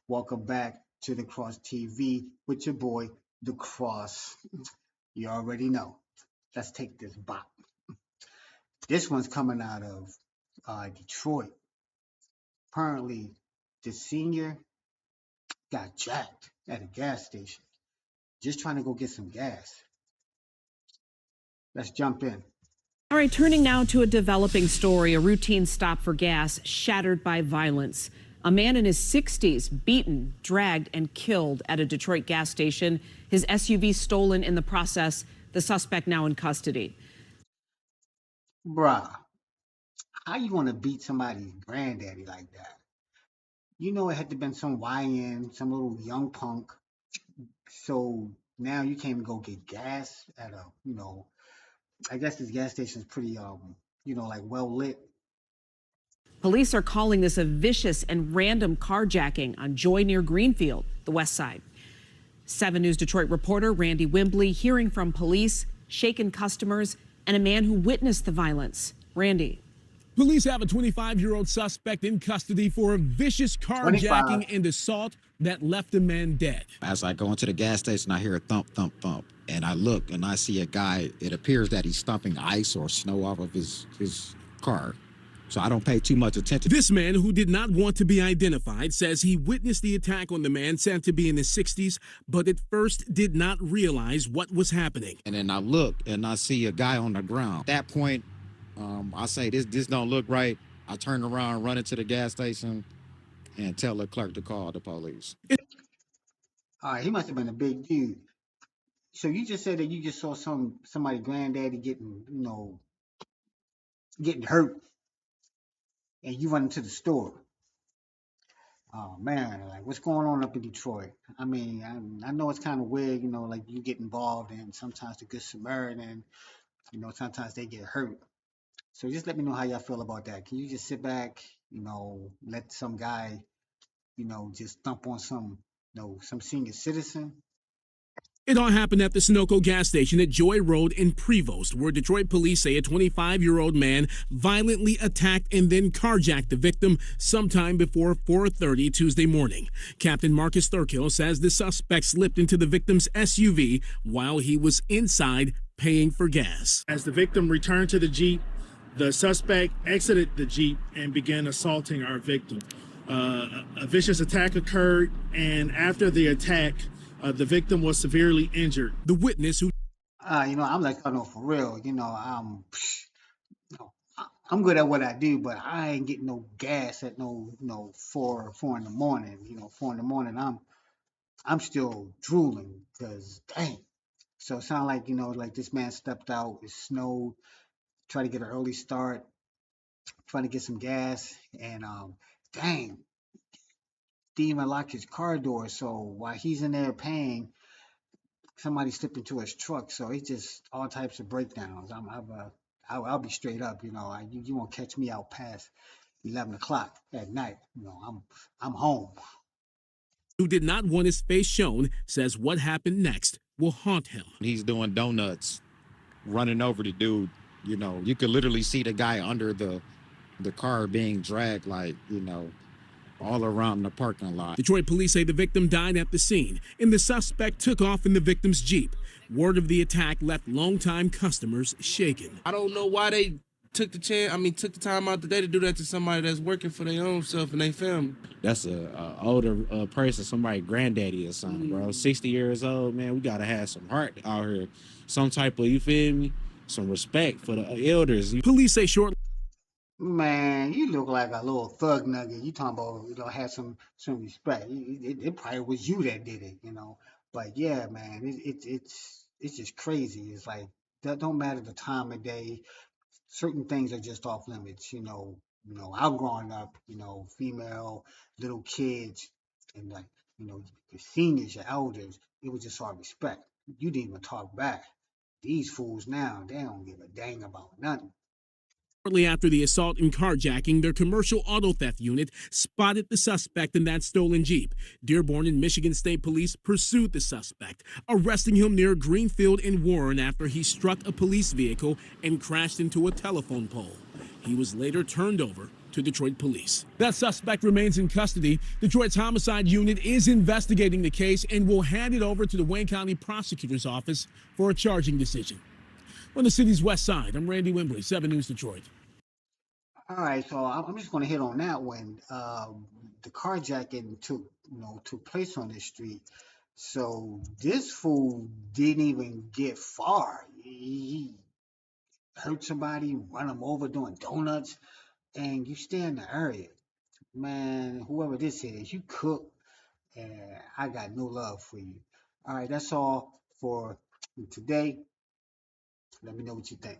Welcome back to The Cross TV with your boy, The Cross. You already know. Let's take this bop. This one's coming out of Detroit. Apparently, the senior got jacked at a gas station, just trying to go get some gas. Let's jump in. All right, turning now to a developing story, a routine stop for gas shattered by violence. A man in his 60s beaten, dragged, and killed at a Detroit gas station. His SUV stolen in the process. The suspect now in custody. Bruh, how you gonna beat somebody's granddaddy like that? You know it had to been some YN, some little young punk. So now you can't even go get gas at I guess this gas station is pretty like well lit. Police are calling this a vicious and random carjacking on Joy near Greenfield, the west side. 7 News Detroit reporter Randy Wimbley hearing from police, shaken customers, and a man who witnessed the violence. Randy. Police have a 25-year-old suspect in custody for a vicious carjacking and assault that left a man dead. As I go into the gas station, I hear a thump, thump, thump. And I look and I see a guy, it appears that he's stomping ice or snow off of his car. So I don't pay too much attention. This man, who did not want to be identified, says he witnessed the attack on the man said to be in his 60s, but at first did not realize what was happening. And then I look and I see a guy on the ground. At that point, I say, this don't look right. I turn around, run into the gas station, and tell the clerk to call the police. All right, he must have been a big dude. So you just said that you just saw somebody granddaddy getting hurt, and you run into the store. Oh man, like what's going on up in Detroit? I mean, I know it's kind of weird, like you get involved in sometimes the Good Samaritan, sometimes they get hurt. So just let me know how y'all feel about that. Can you just sit back, let some guy, just thump on some senior citizen? It all happened at the Sunoco gas station at Joy Road in Prevost, where Detroit police say a 25-year-old man violently attacked and then carjacked the victim sometime before 4:30 Tuesday morning. Captain Marcus Thurkill says the suspect slipped into the victim's SUV while he was inside paying for gas. As the victim returned to the Jeep, the suspect exited the Jeep and began assaulting our victim. A vicious attack occurred, and after the attack, the victim was severely injured. The witness who... I'm like, oh no, for real, I'm good at what I do, but I ain't getting no gas at no 4 in the morning. 4 in the morning, I'm still drooling because dang. So it sounded like, like this man stepped out, it snowed, tried to get an early start, trying to get some gas, and dang, didn't even lock his car door. So while he's in there paying, somebody slipped into his truck. So it's just all types of breakdowns. I'll be straight up. You won't catch me out past 11 o'clock at night. I'm home. Who did not want his face shown says what happened next will haunt him. He's doing donuts, running over the dude. You could literally see the guy under the car being dragged, all around the parking lot. Detroit police say the victim died at the scene, and the suspect took off in the victim's Jeep. Word of the attack left longtime customers shaken. I don't know why they took the time out today to do that to somebody that's working for their own self and their family. That's a older person, somebody granddaddy or something, bro. 60 years old, man. We gotta have some heart out here. Some type of, you feel me? Some respect for the elders. Police say shortly. Man, you look like a little thug nugget. You talking about have some respect. It probably was you that did it, But yeah, man, it's just crazy. It's like that don't matter the time of day. Certain things are just off limits. I'm growing up, female, little kids, and like your seniors, your elders. It was just all respect. You didn't even talk back. These fools now, they don't give a dang about nothing. Shortly after the assault and carjacking, their commercial auto theft unit spotted the suspect in that stolen Jeep. Dearborn and Michigan State Police pursued the suspect, arresting him near Greenfield and Warren after he struck a police vehicle and crashed into a telephone pole. He was later turned over to Detroit police. That suspect remains in custody. Detroit's homicide unit is investigating the case and will hand it over to the Wayne County Prosecutor's Office for a charging decision. On the city's west side, I'm Randy Wimbley, 7 News Detroit. All right, so I'm just going to hit on that one. The carjacking took place on this street. So this fool didn't even get far. He hurt somebody, run them over doing donuts, and you stay in the area. Man, whoever this is, you cook, and I got no love for you. All right, that's all for today. Let me know what you think.